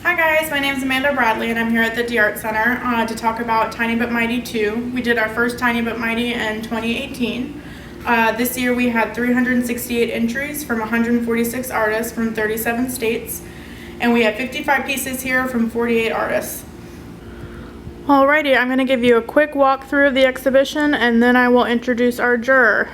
Hi guys, my name is Amanda Bradley and I'm here at the D-Art Center to talk about Tiny But Mighty 2. We did our first Tiny But Mighty in 2018. This year we had 368 entries from 146 artists from 37 states, and we have 55 pieces here from 48 artists. Alrighty, I'm going to give you a quick walkthrough of the exhibition and then I will introduce our juror.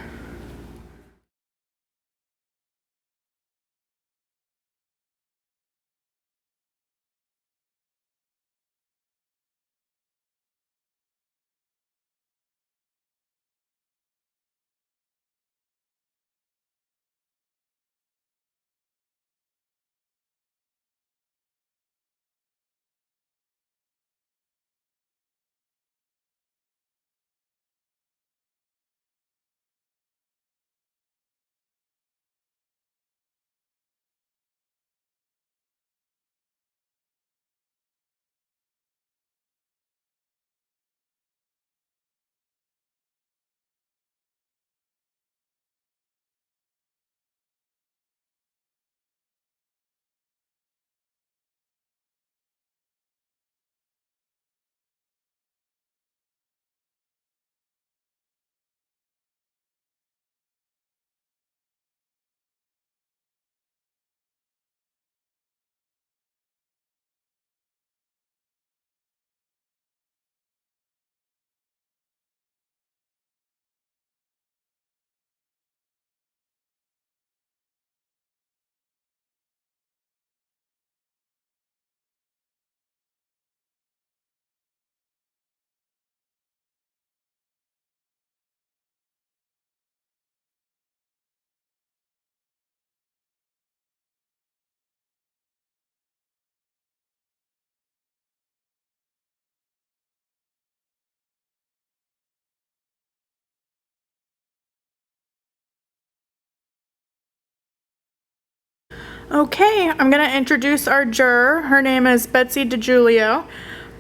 Okay, I'm going to introduce our juror. Her name is Betsy DiGiulio.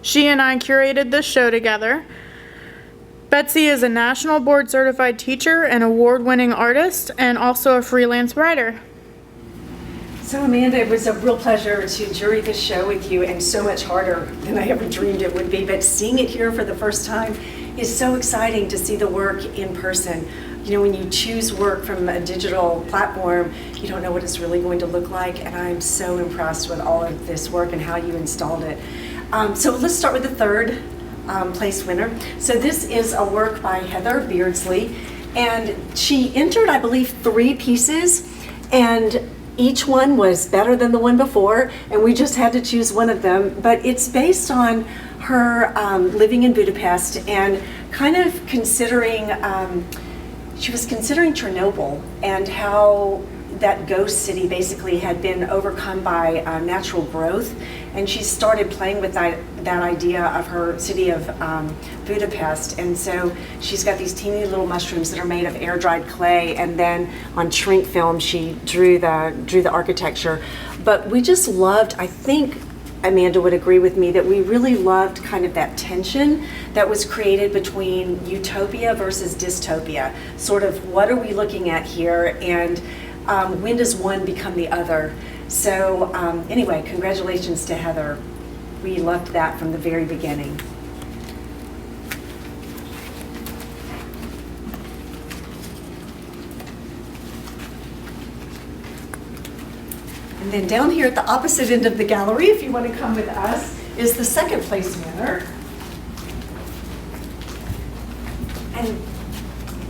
She and I curated this show together. Betsy is a national board certified teacher and award-winning artist and also a freelance writer. So Amanda, it was a real pleasure to jury this show with you, and so much harder than I ever dreamed it would be, but seeing it here for the first time is so exciting to see the work in person. You know, when you choose work from a digital platform, you don't know what it's really going to look like, and I'm so impressed with all of this work and how you installed it. So let's start with the third place winner. So this is a work by Heather Beardsley, and she entered, I believe, 3 pieces, and each one was better than the one before, and we just had to choose one of them. But it's based on her living in Budapest and kind of considering, she was considering Chernobyl and how that ghost city basically had been overcome by natural growth, and she started playing with that idea of her city of Budapest. And so she's got these teeny little mushrooms that are made of air-dried clay, and then on shrink film she drew the architecture. But we just loved, I think Amanda would agree with me, that we really loved kind of that tension that was created between utopia versus dystopia. Sort of, what are we looking at here, and when does one become the other? So anyway, congratulations to Heather. We loved that from the very beginning. And then down here at the opposite end of the gallery, if you want to come with us, is the second place winner. And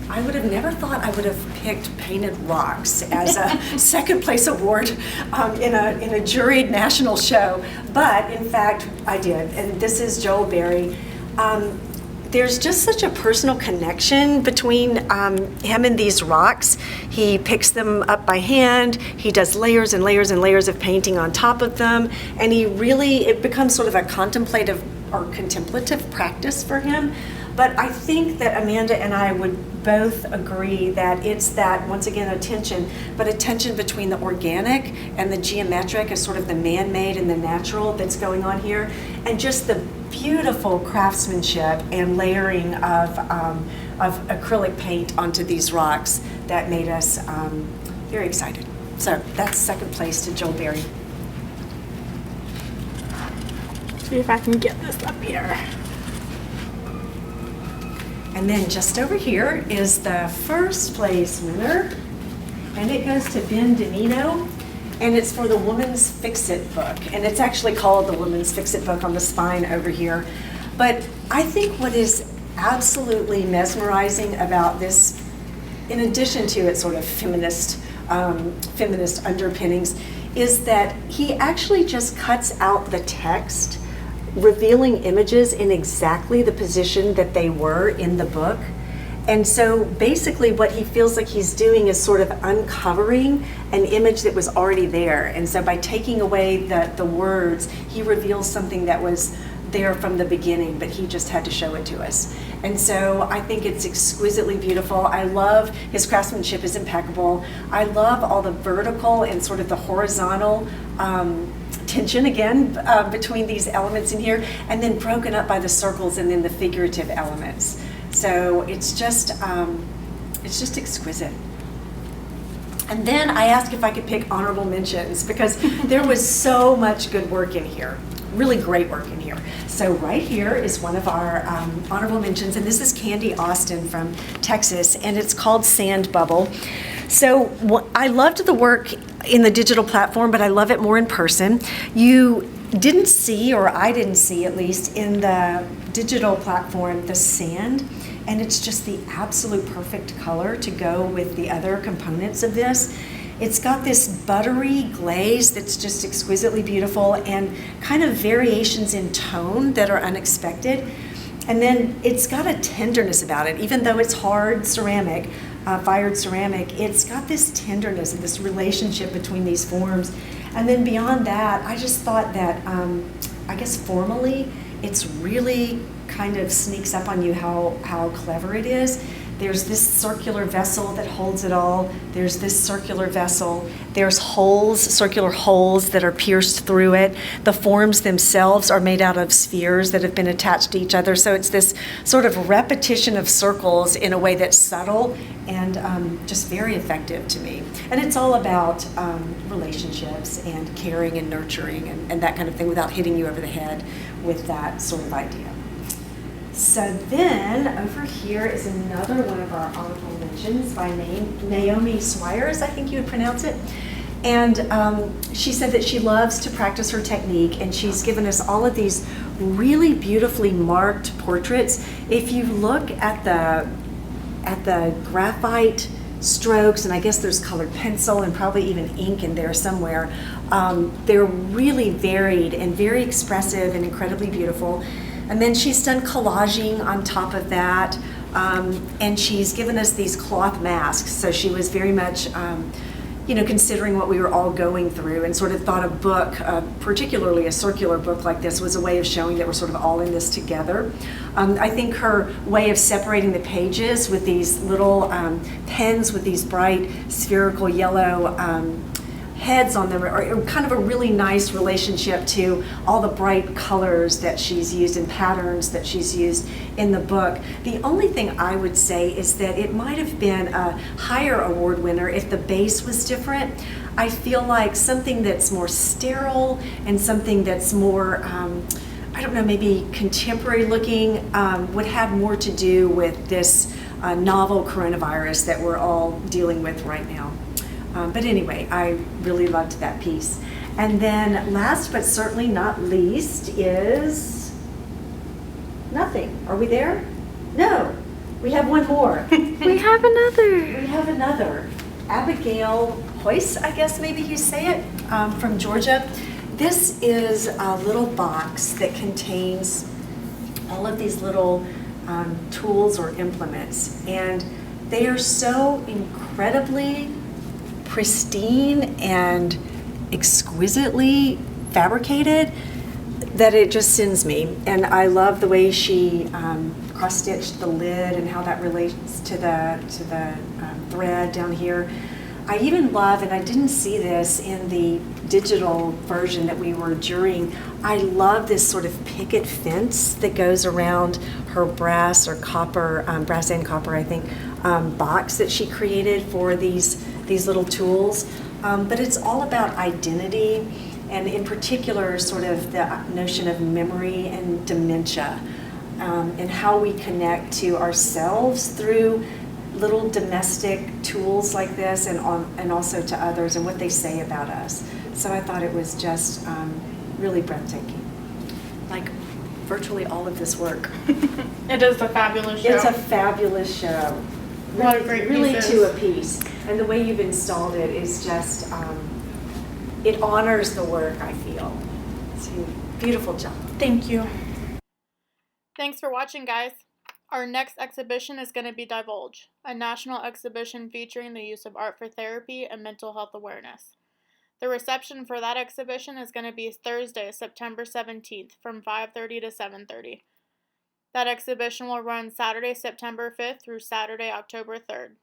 I would have never thought I would have picked Painted Rocks as a second place award in a juried national show, but in fact I did. And this is Joel Berry. There's just such a personal connection between him and these rocks. He picks them up by hand, he does layers and layers and layers of painting on top of them, and it becomes sort of a contemplative or contemplative practice for him. But I think that Amanda and I would both agree that it's that, once again, a tension between the organic and the geometric, as sort of the man-made and the natural that's going on here, and just the beautiful craftsmanship and layering of acrylic paint onto these rocks that made us very excited. So that's second place to Joel Berry. See if I can get this up here. And then just over here is the first place winner, and it goes to Ben Demino, and it's for the Woman's Fix-It book. And it's actually called the Woman's Fix-It book on the spine over here. But I think what is absolutely mesmerizing about this, in addition to its sort of feminist underpinnings, is that he actually just cuts out the text, revealing images in exactly the position that they were in the book. And so basically what he feels like he's doing is sort of uncovering an image that was already there. And so by taking away the words, he reveals something that was there from the beginning, but he just had to show it to us. And so I think it's exquisitely beautiful. I love his craftsmanship is impeccable. I love all the vertical and sort of the horizontal tension again between these elements in here, and then broken up by the circles and then the figurative elements. So it's just exquisite. And then I asked if I could pick honorable mentions because there was so much good work in here, really great work in here. So right here is one of our honorable mentions, and this is Candy Austin from Texas, and it's called Sand Bubble. So I loved the work in the digital platform, but I love it more in person. You didn't see, or I didn't see at least, in the digital platform, the sand, and it's just the absolute perfect color to go with the other components of this. It's got this buttery glaze that's just exquisitely beautiful and kind of variations in tone that are unexpected. And then it's got a tenderness about it, even though it's hard ceramic, fired ceramic, it's got this tenderness and this relationship between these forms. And then beyond that, I just thought that, I guess formally, it's really kind of sneaks up on you how clever it is. There's this circular vessel that holds it all. There's this circular vessel. There's holes, circular holes that are pierced through it. The forms themselves are made out of spheres that have been attached to each other. So it's this sort of repetition of circles in a way that's subtle and just very effective to me. And it's all about relationships and caring and nurturing and that kind of thing without hitting you over the head with that sort of idea. So then over here is another one of our honorable mentions by name, Naomi Suyers, I think you would pronounce it. And she said that she loves to practice her technique, and she's given us all of these really beautifully marked portraits. If you look at the graphite strokes, and I guess there's colored pencil and probably even ink in there somewhere, they're really varied and very expressive and incredibly beautiful. And then she's done collaging on top of that, and she's given us these cloth masks. So she was very much, considering what we were all going through, and sort of thought a book, particularly a circular book like this, was a way of showing that we're sort of all in this together. I think her way of separating the pages with these little pens with these bright spherical yellow heads on them are kind of a really nice relationship to all the bright colors that she's used and patterns that she's used in the book. The only thing I would say is that it might have been a higher award winner if the base was different. I feel like something that's more sterile and something that's more, maybe contemporary looking would have more to do with this novel coronavirus that we're all dealing with right now. But anyway, I really loved that piece. And then last but certainly not least is nothing. Are we there? No, we have one more. We have another. We have another. Abigail Hale, I guess maybe you say it, from Georgia. This is a little box that contains all of these little tools or implements. And they are so incredibly pristine and exquisitely fabricated that it just sends me. And I love the way she cross-stitched the lid and how that relates to the thread down here. I even love, and I didn't see this in the digital version that we were jurying, I love this sort of picket fence that goes around her brass or copper, brass and copper, I think, box that she created for these little tools. But it's all about identity and in particular, sort of the notion of memory and dementia, and how we connect to ourselves through little domestic tools like this, and also to others and what they say about us. So I thought it was just really breathtaking. Like virtually all of this work. It is a fabulous show. It's a fabulous show. A lot of great really pieces. to a piece. And the way you've installed it is just, it honors the work, I feel. It's a beautiful job. Thank you. Thanks for watching, guys. Our next exhibition is going to be Divulge, a national exhibition featuring the use of art for therapy and mental health awareness. The reception for that exhibition is going to be Thursday, September 17th from 5:30 to 7:30. That exhibition will run Saturday, September 5th through Saturday, October 3rd.